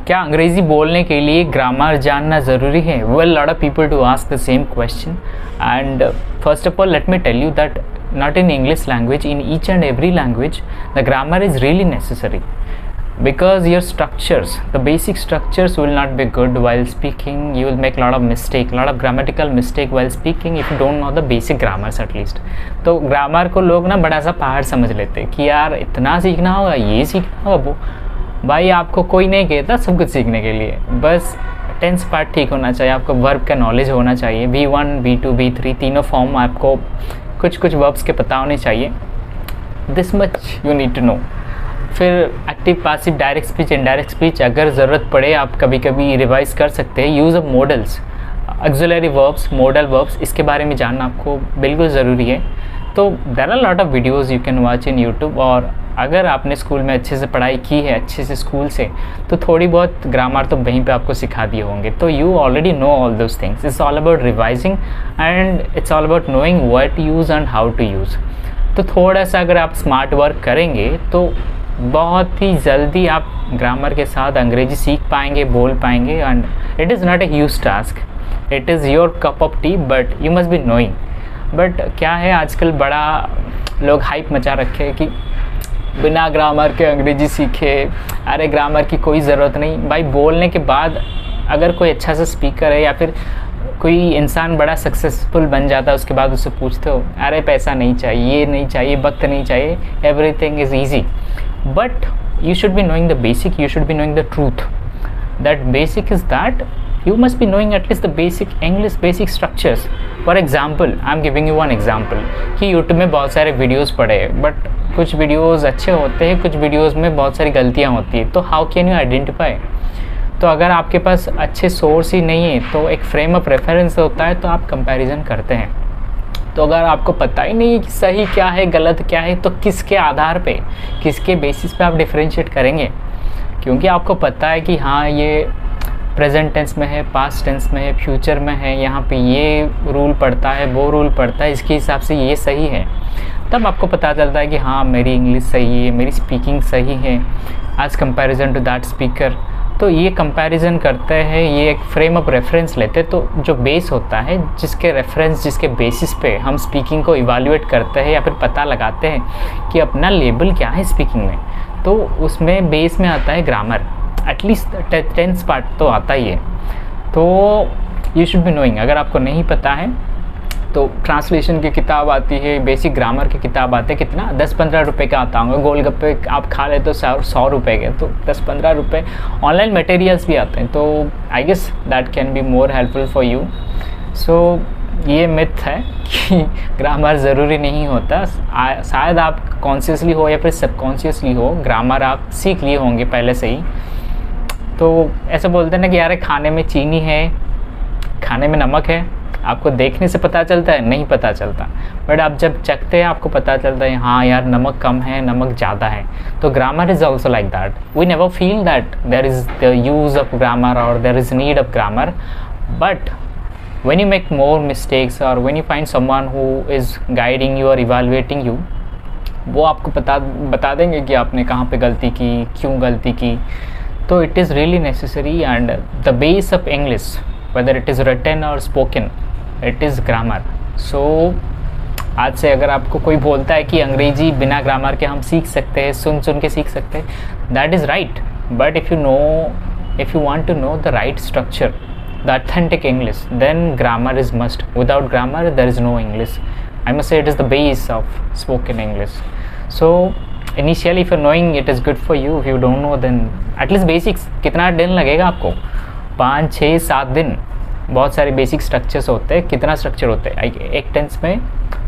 क्या अंग्रेज़ी बोलने के लिए ग्रामर जानना ज़रूरी है? Well, lot of people to ask the same question, and first of all let me tell you that not in English language, in each and every language the grammar is really necessary, because your structures, the basic structures will not be good while speaking. You will make lot of grammatical mistake while speaking if you don't know the basic grammars at least. तो grammar को लोग ना बड़ा सा पहाड़ समझ लेते हैं कि यार इतना सीखना होगा, ये सीखना होगा। वो भाई आपको कोई नहीं कहता सब कुछ सीखने के लिए, बस टेंस पार्ट ठीक होना चाहिए, आपको वर्ब का नॉलेज होना चाहिए, V1 V2 V3 तीनों फॉर्म आपको कुछ वर्ब्स के पता होने चाहिए। This much you need to know. फिर active passive direct speech indirect speech अगर ज़रूरत पड़े आप कभी कभी रिवाइज कर सकते हैं। Use of models, auxiliary verbs, model verbs, इसके बारे में जानना आपको बिल्कुल ज़रूरी है। तो there are lot of videos you can watch in YouTube, और अगर आपने स्कूल में अच्छे से पढ़ाई की है, अच्छे से स्कूल से, तो थोड़ी बहुत ग्रामर तो वहीं पे आपको सिखा दिए होंगे। तो you already know all those things. It's all about revising and it's all about knowing what use and how to use. तो थोड़ा सा अगर आप स्मार्ट वर्क करेंगे तो बहुत ही जल्दी आप ग्रामर के साथ अंग्रेजी सीख पाएंगे, बोल पाएंगे। And it is not a huge task, it is your cup of T, but you must be knowing. But क्या है, आजकल बड़ा लोग हाइप मचा रखे हैं कि बिना ग्रामर के अंग्रेजी सीखे, अरे ग्रामर की कोई ज़रूरत नहीं। भाई बोलने के बाद अगर कोई अच्छा सा स्पीकर है या फिर कोई इंसान बड़ा सक्सेसफुल बन जाता है, उसके बाद उससे पूछते हो अरे पैसा नहीं चाहिए, ये नहीं चाहिए, वक्त नहीं चाहिए, everything is easy. But you should be knowing the basic, you should be knowing the truth. That basic is that you must be knowing at least the basic English, basic structures. For example, I'm giving you one example कि YouTube में बहुत सारे videos पड़े हैं, but कुछ videos अच्छे होते हैं, कुछ वीडियोस में बहुत सारी गलतियाँ होती है। तो हाउ कैन यू आइडेंटिफाई? तो अगर आपके पास अच्छे सोर्स ही नहीं है तो एक फ्रेम ऑफ रेफरेंस होता है, तो आप कंपैरिजन करते हैं। तो अगर आपको पता ही नहीं है कि सही क्या है गलत क्या है, तो किसके आधार पे, किसके बेसिस पे आप डिफरेंशिएट करेंगे? क्योंकि आपको पता है कि हाँ ये प्रेजेंट टेंस में है, पास्ट टेंस में है, फ्यूचर में है, यहाँ पे ये रूल पड़ता है, वो रूल पड़ता है, इसके हिसाब से ये सही है। तब आपको पता चलता है कि हाँ मेरी इंग्लिश सही है, मेरी स्पीकिंग सही है as comparison to that speaker. तो ये कंपैरिजन करते हैं, ये एक फ्रेम ऑफ रेफरेंस लेते हैं। तो जो बेस होता है, जिसके रेफरेंस, जिसके बेसिस पे हम स्पीकिंग को इवैल्यूएट करते हैं या फिर पता लगाते हैं कि अपना लेवल क्या है स्पीकिंग में, तो उसमें बेस में आता है ग्रामर। एटलीस्ट टेंस पार्ट तो आता ही है। तो यू शुड बी नोइंग। अगर आपको नहीं पता है तो ट्रांसलेशन की किताब आती है, बेसिक ग्रामर की किताब आते हैं, कितना 10-15 रुपये का आता होगा। गोलगप्पे आप खा ले तो 100 रुपये के, तो 10-15 रुपये। ऑनलाइन मटेरियल्स भी आते हैं, तो I guess that can be more helpful for you. So ये मिथ है कि ग्रामर ज़रूरी नहीं होता। शायद आप कॉन्शियसली हो या फिर सबकॉन्शियसली हो, ग्रामर आप सीख लिए होंगे पहले से ही। तो ऐसा बोलते हैं ना कि यार खाने में चीनी है, खाने में नमक है, आपको देखने से पता चलता है? नहीं पता चलता, बट आप जब चखते हैं आपको पता चलता है हाँ यार नमक कम है, नमक ज़्यादा है। तो grammar is also like that. We never feel that there is the use of grammar और there is need of grammar, but when you make more mistakes or when you find someone who is guiding you or evaluating you, वो आपको बता देंगे कि आपने कहाँ पे गलती की, क्यों गलती की। तो it is really necessary, and the base of English, whether it is written or spoken, it is grammar. So आज से अगर आपको कोई बोलता है कि अंग्रेजी बिना ग्रामर के हम सीख सकते हैं, सुन के सीख सकते हैं, that is right. But if you want to know the right structure, the authentic English, then grammar is must. Without grammar there is no English. I must say it is the base of spoken English. So initially if you're knowing, it is good for you. If you don't know, then at least basics कितना दिन लगेगा आपको? 5, 6, 7 दिन। बहुत सारे basic structures होते हैं। कितना स्ट्रक्चर होते हैं? एक टेंस में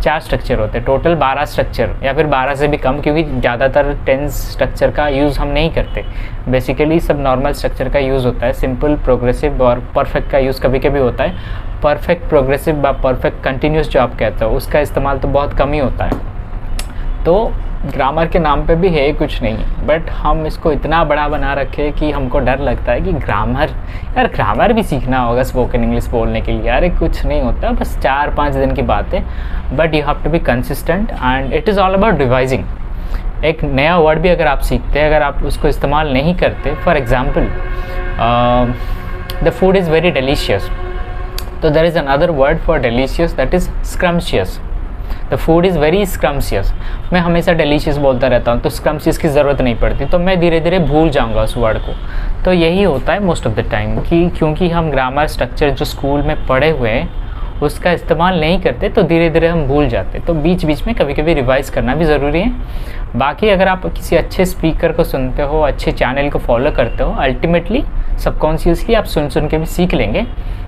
4 स्ट्रक्चर होते हैं, टोटल 12 स्ट्रक्चर या फिर 12 से भी कम, क्योंकि ज़्यादातर टेंस स्ट्रक्चर का यूज़ हम नहीं करते। बेसिकली सब नॉर्मल स्ट्रक्चर का यूज़ होता है। सिंपल, प्रोग्रेसिव और परफेक्ट का यूज़ कभी कभी होता है। परफेक्ट, प्रोग्रेसिव व परफेक्ट कंटिन्यूस जो आप कहते हो, उसका इस्तेमाल तो बहुत कम ही होता है। तो ग्रामर के नाम पे भी है कुछ नहीं, बट हम इसको इतना बड़ा बना रखे कि हमको डर लगता है कि ग्रामर भी सीखना होगा स्पोकन इंग्लिश बोलने के लिए। अरे कुछ नहीं होता, बस 4-5 दिन की बात है, but you have to be consistent and it is all about revising. एक नया वर्ड भी अगर आप सीखते हैं, अगर आप उसको इस्तेमाल नहीं करते, for example the food is very delicious. तो there is another word for delicious, that is scrumptious. The food is very scrumptious. मैं हमेशा डिलीशियस बोलता रहता हूँ, तो स्क्रम्शियस की ज़रूरत नहीं पड़ती, तो मैं धीरे धीरे भूल जाऊँगा उस वर्ड को. तो यही होता है मोस्ट ऑफ द टाइम कि क्योंकि हम ग्रामर स्ट्रक्चर जो स्कूल में पढ़े हुए हैं उसका इस्तेमाल नहीं करते, तो धीरे धीरे हम भूल जाते. तो बीच बीच में कभी कभी रिवाइज़ करना भी ज़रूरी है. बाकी अगर आप किसी अच्छे स्पीकर को सुनते हो, अच्छे चैनल को फॉलो करते हो, अल्टीमेटली सबकॉन्शियसली आप सुन के भी सीख लेंगे.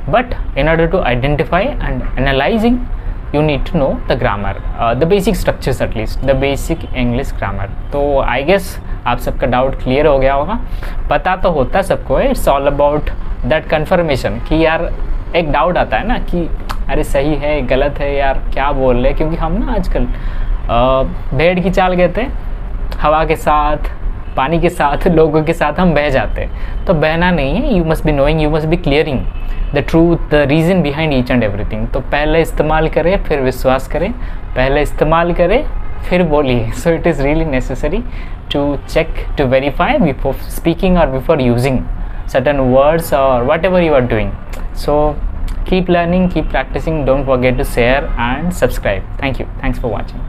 But in order to identify and analysing you need to know the grammar, the basic structures, at least the basic English grammar. तो I guess आप सबका डाउट क्लियर हो गया होगा. पता तो होता सबको है, it's all about that confirmation कि यार एक डाउट आता है ना कि अरे सही है गलत है यार क्या बोल रहे, क्योंकि हम ना आजकल भेड़ की चाल कहते हैं, हवा के साथ पानी के साथ लोगों के साथ हम बह जाते हैं. तो बहना नहीं है, you must be knowing, you must be clearing the truth, the reason behind each and everything. तो पहले इस्तेमाल करें फिर विश्वास करें, पहले इस्तेमाल करें फिर बोलिए. So it is really necessary to check, to verify before speaking और before using certain words or whatever you are doing. So keep learning, keep practicing, don't forget to share and subscribe. Thank you. Thanks for watching.